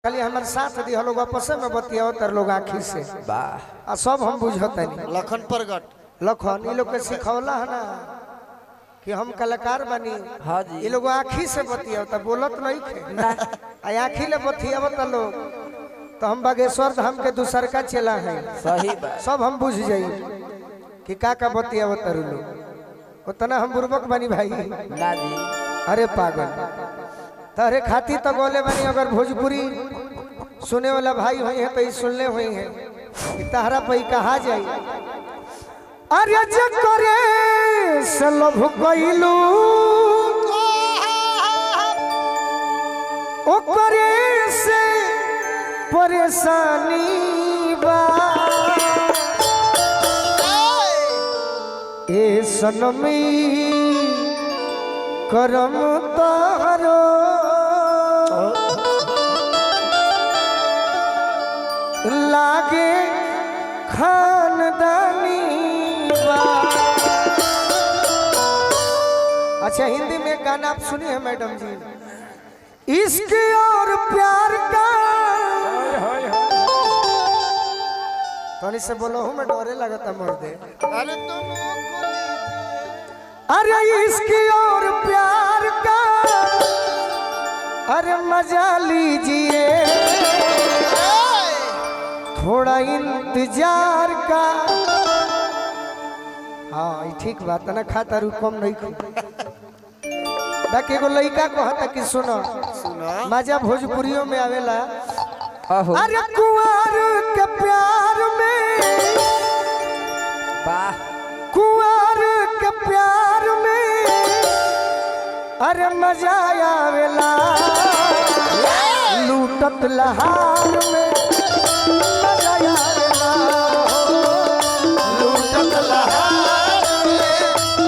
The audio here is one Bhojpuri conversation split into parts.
खाली हमारे साथ दिया लोग आपस में बतियाओ तर लोग आखी से आ सब हम बुझते नहीं। लखन प्रगट लखन ये लोग के सिखौला है ना कि हम कलाकार बनी। हाँ जी। ये लोग आखी से बतियाओ तो बोलत नहीं थे आखी ले बतियाओ तो लोग तो हम बागेश्वर धाम के दूसर का चला है सही बात। सब हम बुझ जाइए कि का बतियाओ तरु लोग उतना हम बुर्बक बनी भाई ना जी। अरे पागल तारे खाती तो बोले बनी अगर भोजपुरी सुने वाला भाई हुई है तो ये सुनले हुई है कि तहरा पे कहा जाए अरे जकरे से लोभ गइलू ओकरे से परेशानी बा ए सनमी करम तारो लागे खानदानी बा। अच्छा हिंदी में एक गाना आप सुनिए मैडम जी। इश्क और प्यार का तो से बोलो हूँ मैं डरे लगता मर दे। अरे तुम अरे इश्क और प्यार का अरे मजा लीजिए थोड़ा इंतजार का। हाँ ठीक बात है ना खाता रू कम नहीं खू बाकी एगो लड़का कहता कि सुनो मजा भोजपुरियों में आवेला। अरे कुंवर के प्यार में वाह कुंवर के प्यार में अरे मजा आवेला लूटत लहार में मजा आवेला लूटत लहार में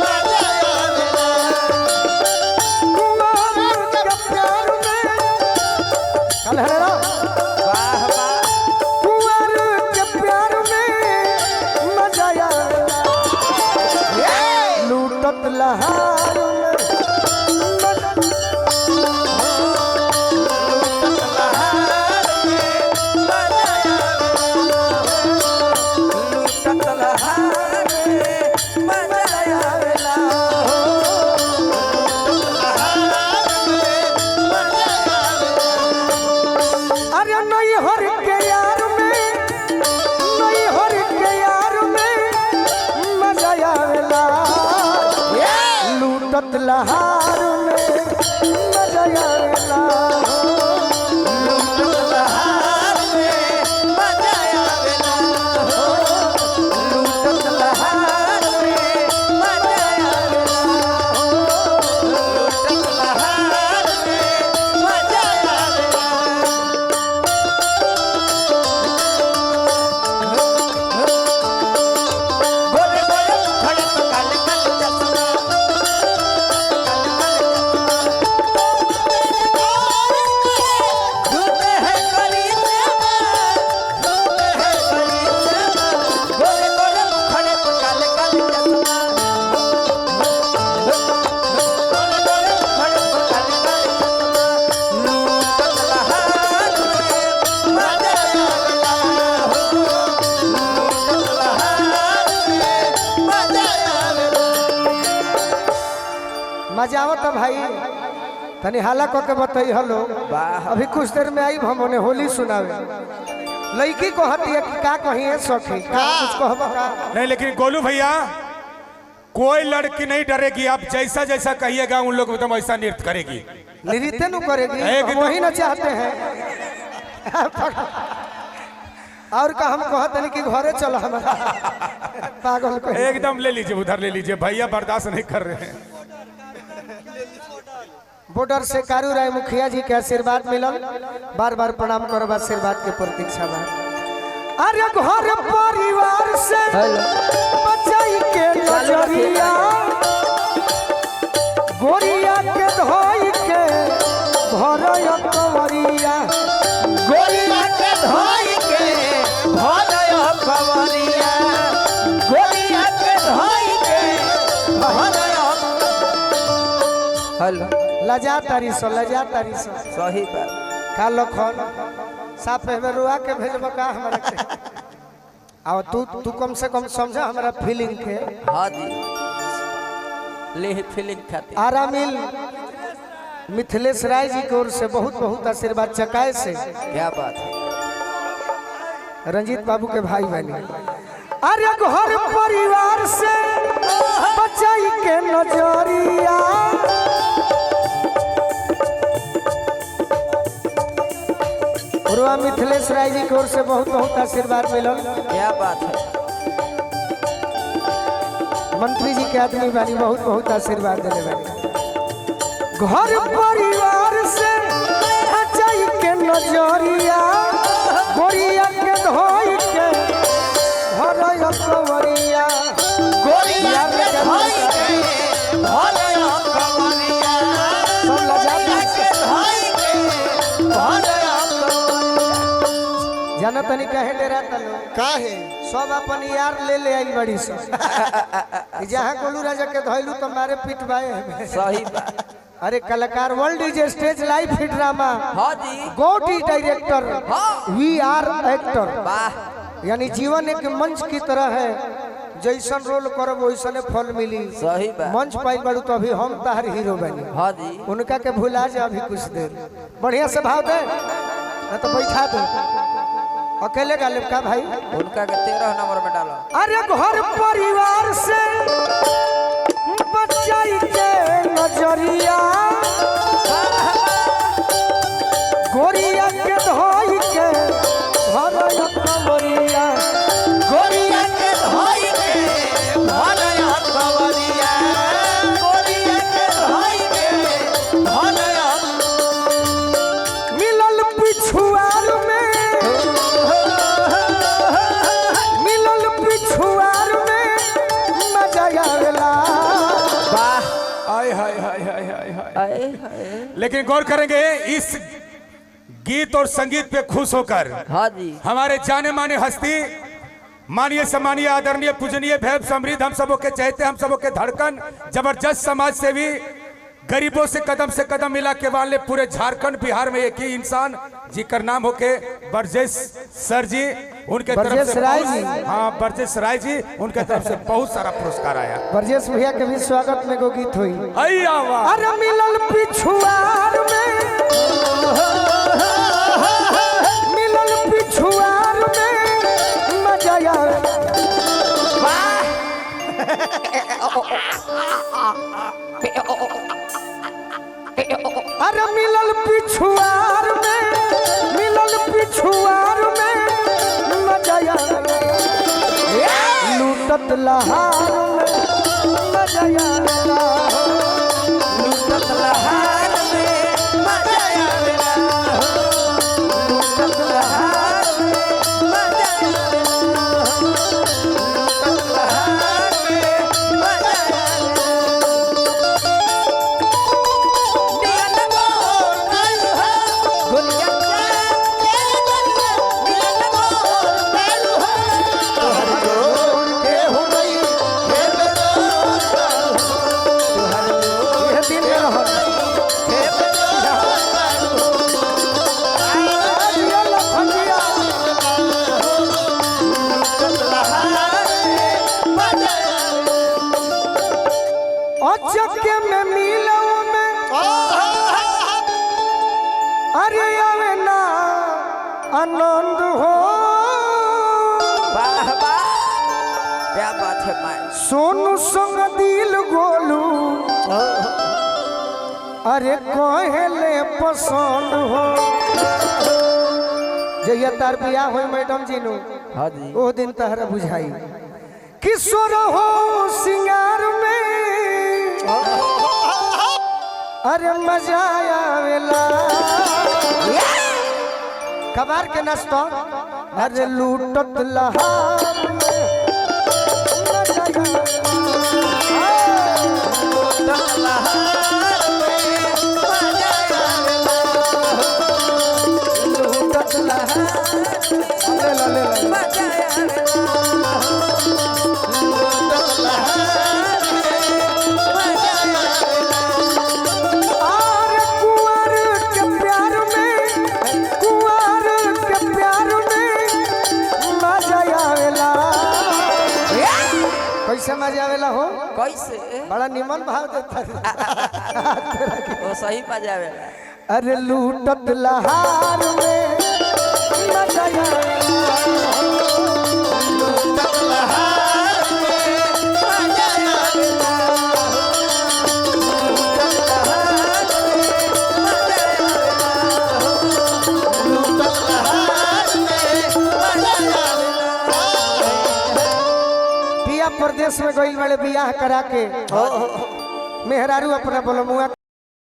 मजा आवेला कुंवर के प्यार में चल हेलो वाह वाह कुंवर के प्यार में मजा आवेला लूटत लहार में लहार में मजा आवेला लूटत लहार में मजा आवेला लूटत लहार में मजा आवेला लूटत लहार में मजा आवेला। बोले बोले खड़े तो काले काले चश्मा मजा आवता भाई तनी हाला क के बताई हलो। अभी कुछ देर में आई हम उन्हें होली सुनावे लड़की को हती है कि का कही है सखी का कुछ कहबा का नहीं लेकिन गोलू भैया कोई लड़की नहीं डरेगी। आप जैसा जैसा कहिएगा उन लोग एकदम ऐसा नृत्य करेगी नृत्य न करेगी एकदम। वही ना चाहते हैं और का हम कहते नहीं कि घरे चलो हमारा पागल को एकदम ले लीजिए उधर ले लीजिए भैया बर्दाश्त नहीं कर रहे हैं। बॉर्डर से कारू राय मुखिया जी के आशीर्वाद मिलल बार बार प्रणाम करब आशीर्वाद के प्रतीक्षा बा। अरे घर परिवार से बचाई के नजरिया गोरिया के धोई के भरय कवरिया गोरिया के धोई के भरय कवरिया गोरिया के धोई के भरय हेलो लजा तारी सो सही बात। का लखन साफ में रुआ के भेजब का हमरा के आओ तू कम से कम समझा हमारा फीलिंग के। हाँ जी ले फीलिंग खाते आरामिल मिथिलेश राय जी की ओर से बहुत बहुत आशीर्वाद चकाए से क्या बात है रंजीत बाबू के भाई बहनी। अरे घर परिवार से बचाई के नजरिया मिथिलेश राय जी की ओर से बहुत बहुत आशीर्वाद मिलल। क्या बात है मंत्री जी के आदमी बानी बहुत बहुत आशीर्वाद देने बानी। घर परिवार से बचाई के नजरिया गोरिया के धोई के भरय कवरिया गोरिया के धोई के भरय कवरिया सब लजा के धोई के भरय जाना तनी कहे डेरा तलो काहे सब अपन यार ले आई बड़ी से जहाँ गोलू राजा के धोइलू तो मारे पिटवाए। सही बात अरे कलाकार world is stage live hit drama हाँ जी God is director we are actor. वाह यानी जीवन एक मंच की तरह है जैसन रोल करब वैसने फल मिली। सही बात मंच पाइल बड़ू तो अभी हम तार हीरो बनी। हाँ जी उनका के भुला जा अभी कुछ देर बढ़िया से भाव दे ना तो बैठा दे अकेले गालिब का भाई उनका के 13 नंबर में डालो। अरे घर परिवार से बचाई के नजरिया गोरिया के धोई के भरय कवरिया गोरिया के धोई के भरय कवरिया गोरिया के धोई के भरय मिलल पिछुआर में मिलल पिछुआर में मजा आवेला। हाय हाय हाय हाय हाय हाय। आए हाय लेकिन गौर करेंगे इस गीत और संगीत पे खुश होकर हाँ जी हमारे जाने माने हस्ती माननीय सम्मानीय आदरणीय पूजनीय भैव समृद्ध हम सबों के चहते हम सबों के धड़कन जबरदस्त समाज सेवी गरीबों से कदम मिला के वाले पूरे झारखंड बिहार में एक ही इंसान जिकर नाम होके बरजेश सर जी उनके तरफ से राय जी हाँ बरजेश राय जी उनके तरफ से बहुत सारा पुरस्कार आया। बरजेश भैया के भी स्वागत में गो गीत हुई। अय्या वाह अरे मिलल पिछुआर में मिलल पिछुआर में मजा आवे। अरे मिलल पिछुआर में मजा आवे। लूटत लहार में मजा आवेला लूटत लहार में मजा आवेला लूटत लहार में मजा आवेला लूटत लहार में मजा चक्के में मिलो में अरे आवे ना आनंद हो। वाह वाह क्या बात है माय सोनू संग दिल गोलू अरे कहले पसंद हो। जहिया तार बियाह हो मैडम जी नु हाँ जी ओ दिन तहरा बुझाई किशोर हो सिंगार में अरे मजा आवेला। कबार के नाश्ता अरे लूटत लहार में मजा लूटत लहार कुंवर के कैसे मजा आवेला हो कैसे बड़ा निमन भाव देता है। वो सही बजावे अरे लूटत लहार में मजा आवेला। पिया प्रदेश में गइल वाले बियाह करा के मेहरारू अपना बोलमुआ